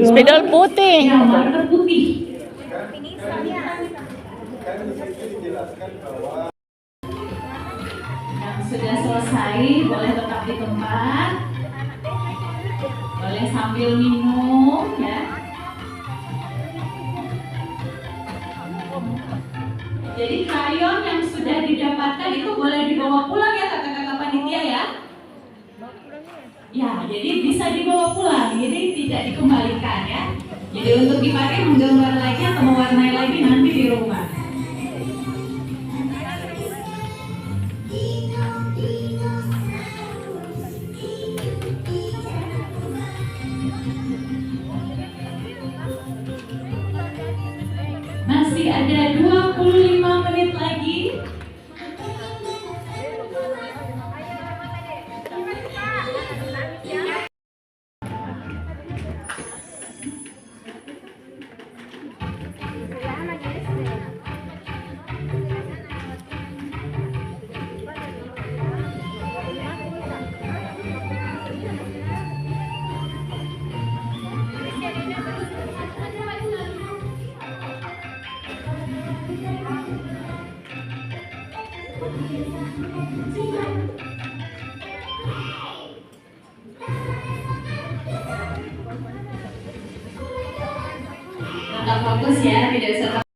Spidol putih. Ya, marker putih. Yang sudah selesai boleh tetap di tempat. Boleh sambil minum ya. Jadi krayon yang sudah didapatkan itu boleh dibawa pulang ya kakak-kakak panitia ya. Ya, jadi bisa dibawa pulang, jadi tidak dikembalikan ya. Jadi untuk dipakai menggambar lagi atau mewarnai lagi nanti di rumah. Masih ada 25 menit lagi. Tetap fokus ya, tidak usah